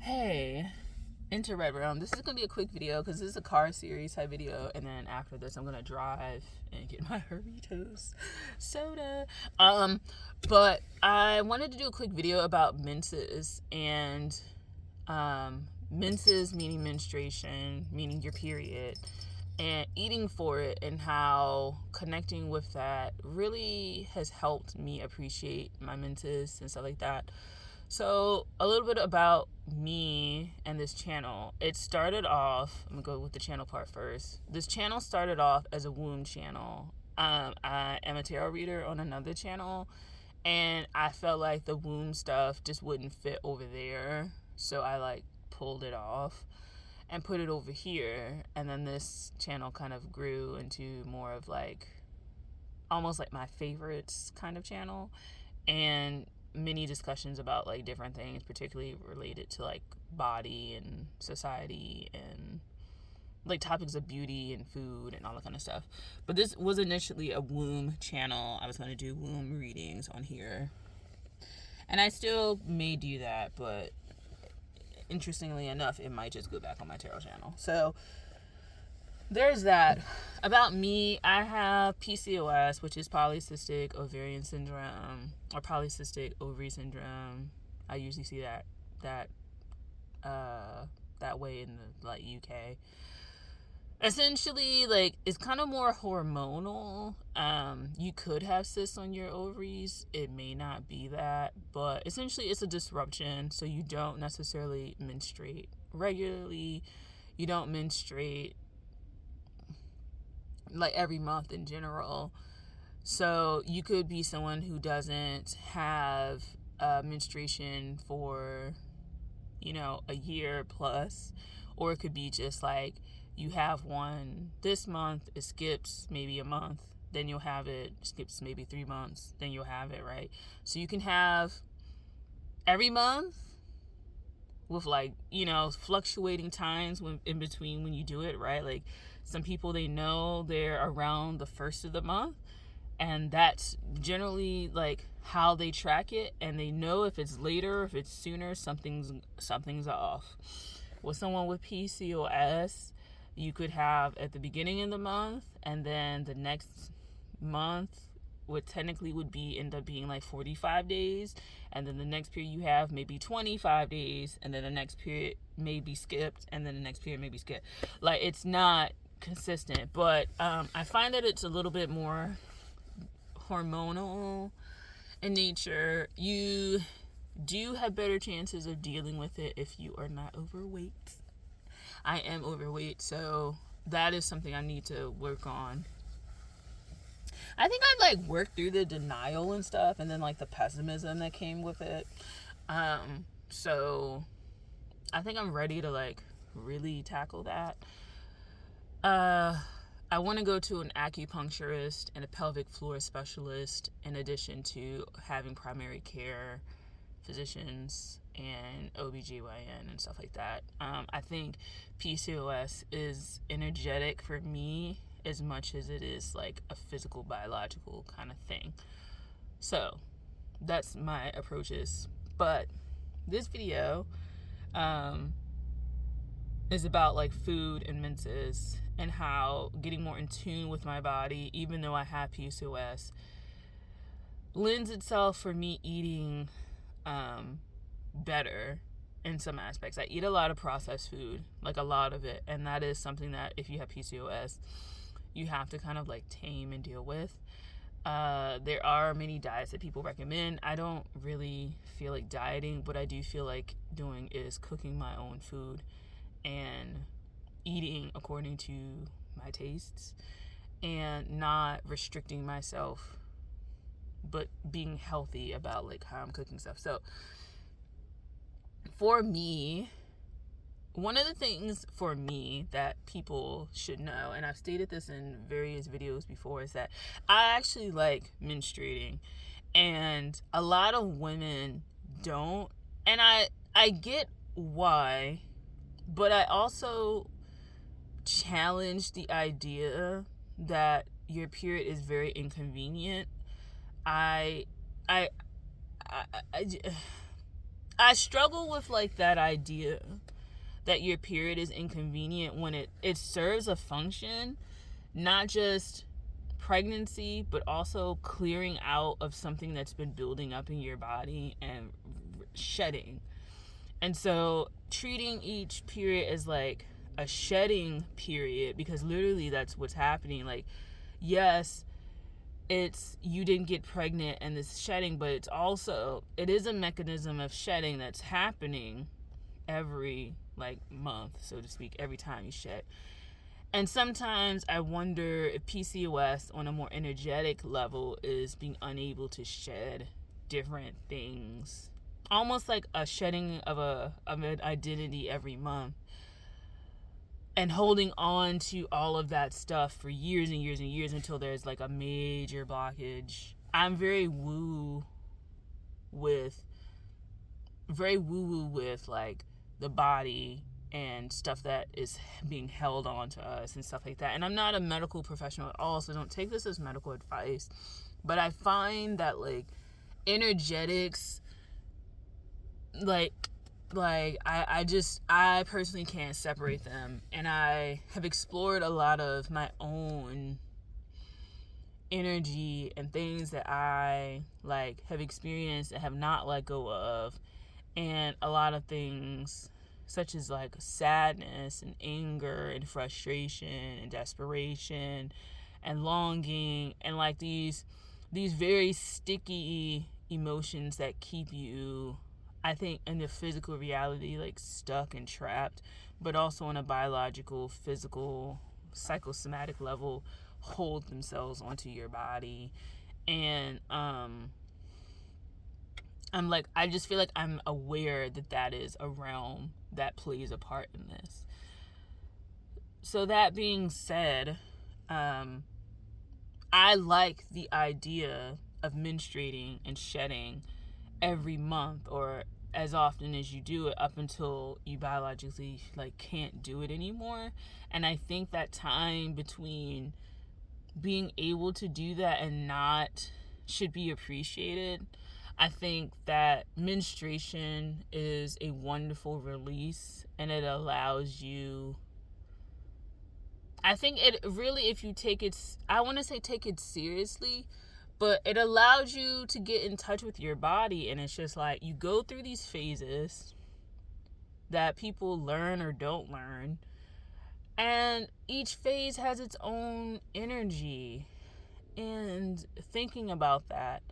Hey, into Red Realm. This is gonna be a quick video because this is a car series type video, and then after this, I'm gonna drive and get my Doritos soda. But I wanted to do a quick video about menses and menses meaning menstruation, meaning your period, and eating for it, and how connecting with that really has helped me appreciate my menses and stuff like that. So, a little bit about me and this channel. It started off, I'm gonna go with the channel part first. This channel started off as a womb channel. I am a tarot reader on another channel, and I felt like the womb stuff just wouldn't fit over there. So, I pulled it off and put it over here. And then this channel kind of grew into more of almost like my favorites kind of channel. And many discussions about different things, particularly related to body and society and topics of beauty and food and all that kind of stuff. But this was initially a womb channel. I was going to do womb readings on here, and I still may do that, but interestingly enough, it might just go back on my tarot channel. So there's that. About me, I have PCOS, which is polycystic ovarian syndrome, or polycystic ovary syndrome. I usually see that way in the UK. Essentially, it's kind of more hormonal. You could have cysts on your ovaries. It may not be that, but essentially it's a disruption. So you don't necessarily menstruate regularly. You don't menstruate every month in general. So you could be someone who doesn't have menstruation for a year plus, or it could be just you have one this month, it skips maybe a month, then you'll have it, skips maybe 3 months, then you'll have it, right? So you can have every month with fluctuating times in between when you do it, right? Some people, they know they're around the first of the month, and that's generally how they track it, and they know if it's later, if it's sooner, something's off. With someone with PCOS, you could have at the beginning of the month, and then the next month would end up being 45 days, and then the next period you have maybe 25 days, and then the next period may be skipped, and then the next period may be skipped. It's not consistent, but I find that it's a little bit more hormonal in nature. You do have better chances of dealing with it if you are not overweight. I am overweight, so that is something I need to work on. I think I've worked through the denial and stuff, and then the pessimism that came with it. So I think I'm ready to really tackle that. I want to go to an acupuncturist and a pelvic floor specialist, in addition to having primary care physicians and OBGYN and stuff like that. I think PCOS is energetic for me as much as it is a physical, biological kind of thing. So that's my approaches. But this video is about food and menses, and how getting more in tune with my body, even though I have PCOS, lends itself for me eating better in some aspects. I eat a lot of processed food, a lot of it, and that is something that if you have PCOS, you have to kind of tame and deal with. There are many diets that people recommend. I don't really feel like dieting. What I do feel like doing is cooking my own food and eating according to my tastes, and not restricting myself, but being healthy about how I'm cooking stuff. So for me, one of the things for me that people should know, and I've stated this in various videos before, is that I actually like menstruating, and a lot of women don't, and I get why, but I also challenge the idea that your period is very inconvenient. I I struggle with like that idea that your period is inconvenient when it serves a function, not just pregnancy, but also clearing out of something that's been building up in your body and shedding. And so treating each period as like a shedding period, because literally that's what's happening. Like, yes, it's you didn't get pregnant and this shedding, but it is a mechanism of shedding that's happening every like month, so to speak, every time you shed. And sometimes I wonder if PCOS on a more energetic level is being unable to shed different things, almost like a shedding of an identity every month, and holding on to all of that stuff for years and years and years until there's like a major blockage. I'm very woo with like the body and stuff that is being held on to us and stuff like that. And I'm not a medical professional at all, so don't take this as medical advice. But I find that like energetics, like I personally can't separate them. And I have explored a lot of my own energy and things that I like have experienced and have not let go of. And a lot of things such as like sadness and anger and frustration and desperation and longing, and like these very sticky emotions that keep you, I think, in the physical reality, like stuck and trapped, but also on a biological, physical, psychosomatic level, hold themselves onto your body. And I'm like, I just feel like I'm aware that is a realm that plays a part in this. So that being said, I like the idea of menstruating and shedding every month, or as often as you do it, up until you biologically like can't do it anymore. And I think that time between being able to do that and not should be appreciated. I think that menstruation is a wonderful release, and it allows you, I think it really, if you take it, I want to say take it seriously, but it allows you to get in touch with your body. And it's just like you go through these phases that people learn or don't learn, and each phase has its own energy. And thinking about that,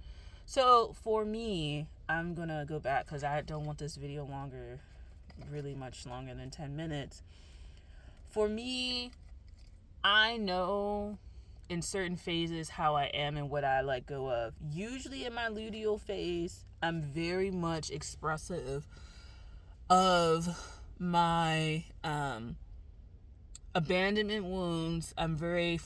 so for me, I'm gonna go back because I don't want this video really much longer than 10 minutes. For me, I know in certain phases how I am and what I let go of. Usually in my luteal phase, I'm very much expressive of my abandonment wounds. I'm very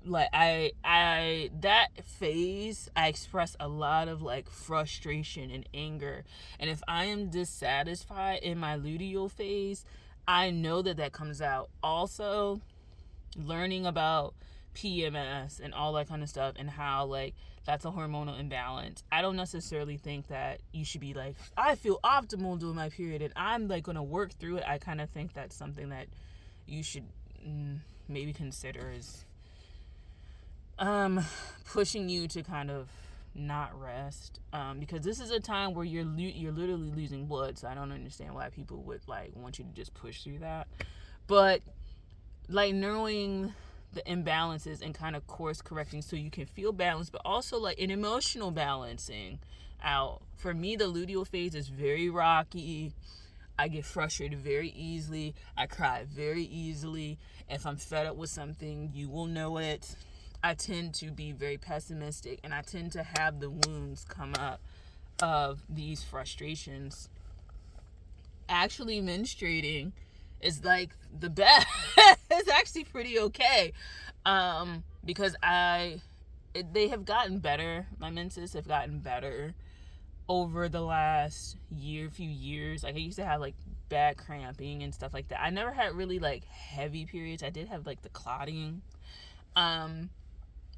that phase, I express a lot of like frustration and anger. And if I am dissatisfied in my luteal phase, I know that comes out. Also, learning about PMS and all that kind of stuff, and how like that's a hormonal imbalance. I don't necessarily think that you should be like, I feel optimal during my period and I'm like gonna work through it. I kind of think that's something that you should maybe consider as pushing you to kind of not rest, because this is a time where you're literally losing blood. So I don't understand why people would like want you to just push through that. But like knowing the imbalances and kind of course correcting so you can feel balanced, but also like an emotional balancing out. For me, the luteal phase is very rocky. I get frustrated very easily. I cry very easily. If I'm fed up with something, you will know it. I tend to be very pessimistic, and I tend to have the wounds come up of these frustrations. Actually, menstruating is like the best. It's actually pretty okay, because they have gotten better. My menses have gotten better over the last few years. Like I used to have like bad cramping and stuff like that. I never had really like heavy periods. I did have like the clotting,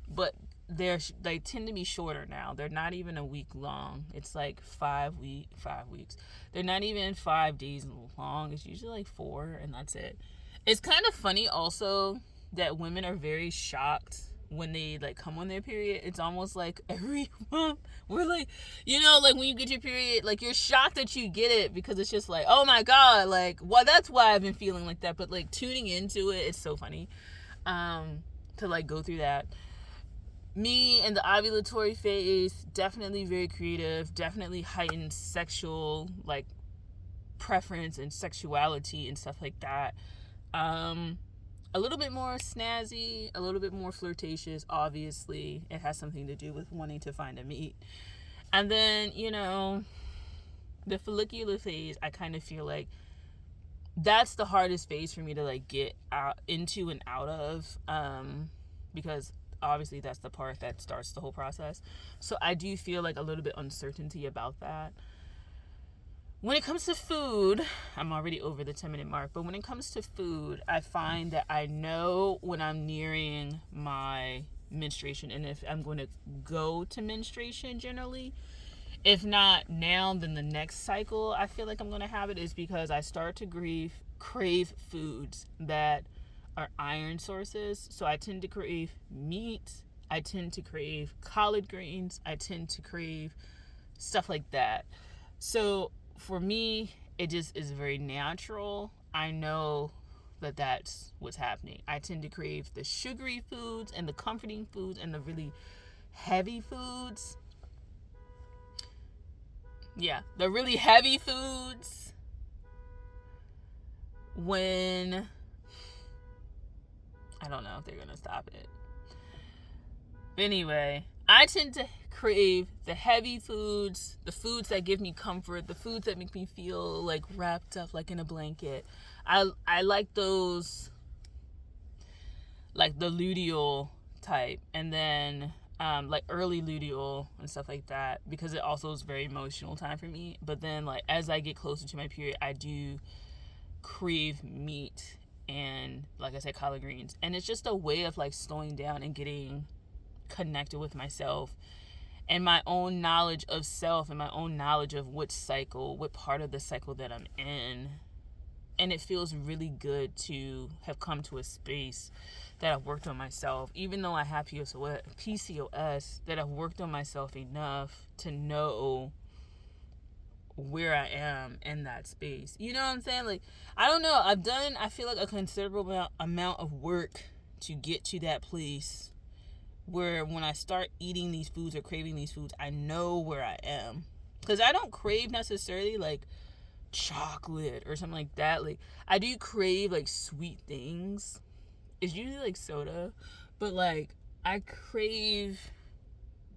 but they tend to be shorter now. They're not even a week long. It's like 5 weeks. They're not even 5 days long. It's usually like 4, and that's it. It's kind of funny also that women are very shocked when they like come on their period. It's almost like every month we're like, like when you get your period, like you're shocked that you get it, because it's just like, oh my god, like, well, that's why I've been feeling like that. But like tuning into it, it's so funny to like go through that. Me in the ovulatory phase, definitely very creative, definitely heightened sexual like preference and sexuality and stuff like that. A little bit more snazzy, a little bit more flirtatious. Obviously, it has something to do with wanting to find a mate. And then, the follicular phase, I kind of feel like that's the hardest phase for me to like get out into and out of, because obviously that's the part that starts the whole process. So I do feel like a little bit uncertainty about that. When it comes to food, I'm already over the 10-minute mark, but when it comes to food, I find that I know when I'm nearing my menstruation, and if I'm going to go to menstruation generally, if not now, then the next cycle I feel like I'm going to have it, is because I start to crave foods that are iron sources. So I tend to crave meat, I tend to crave collard greens, I tend to crave stuff like that. So for me, it just is very natural. I know that that's what's happening. I tend to crave the sugary foods and the comforting foods and the really heavy foods. Yeah, the really heavy foods when I don't know if they're gonna stop it. But anyway, I tend to crave the heavy foods, the foods that give me comfort, the foods that make me feel like wrapped up like in a blanket. I like those, like the luteal type, and then like early luteal and stuff like that, because it also is very emotional time for me. But then like as I get closer to my period, I do crave meat and, like I said, collard greens. And it's just a way of like slowing down and getting connected with myself and my own knowledge of self and my own knowledge of what part of the cycle that I'm in. And it feels really good to have come to a space that I've worked on myself, even though I have PCOS, that I've worked on myself enough to know where I am in that space. You know what I'm saying? Like, I don't know. I feel like a considerable amount of work to get to that place where when I start eating these foods or craving these foods, I know where I am. Because I don't crave necessarily like chocolate or something like that. Like, I do crave like sweet things. It's usually like soda, but like I crave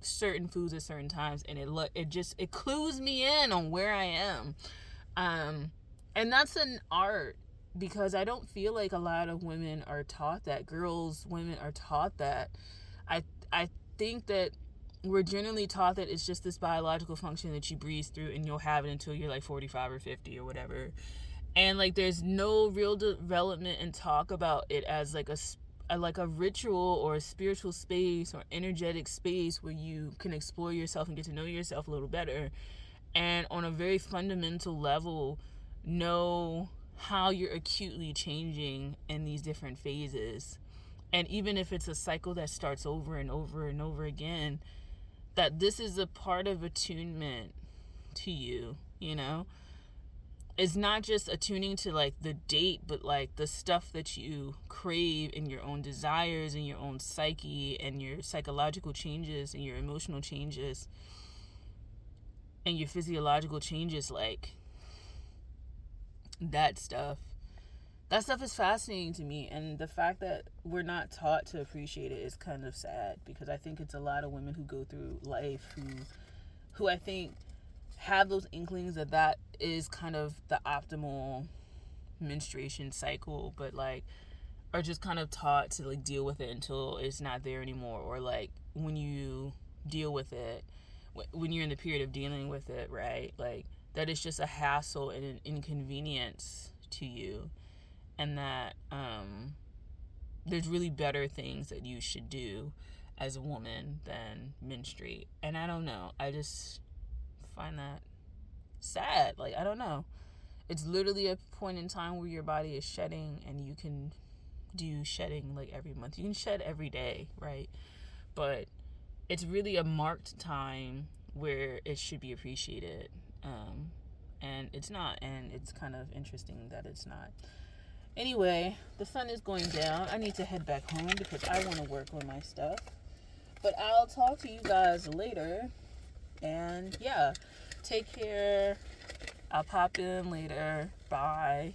certain foods at certain times, and it clues me in on where I am. And that's an art, because I don't feel like a lot of women are taught that. Women are taught that. I think that we're generally taught that it's just this biological function that you breeze through and you'll have it until you're like 45 or 50 or whatever. And like there's no real development and talk about it as like a ritual or a spiritual space or energetic space where you can explore yourself and get to know yourself a little better, and on a very fundamental level know how you're acutely changing in these different phases. And even if it's a cycle that starts over and over and over again, that this is a part of attunement to you, It's not just attuning to like the date, but like the stuff that you crave and your own desires and your own psyche and your psychological changes and your emotional changes and your physiological changes. Like that stuff is fascinating to me. And the fact that we're not taught to appreciate it is kind of sad, because I think it's a lot of women who go through life who I think have those inklings that is kind of the optimal menstruation cycle, but like are just kind of taught to like deal with it until it's not there anymore, or like when you deal with it, when you're in the period of dealing with it, right, like that it's just a hassle and an inconvenience to you, and that there's really better things that you should do. as a woman than menstruate. And I don't know. I just find that sad. Like, I don't know. It's literally a point in time where your body is shedding, and you can do shedding like every month. You can shed every day, right? But it's really a marked time where it should be appreciated. And it's not. And it's kind of interesting that it's not. Anyway, the sun is going down. I need to head back home because I want to work on my stuff. But I'll talk to you guys later. And yeah, take care. I'll pop in later. Bye.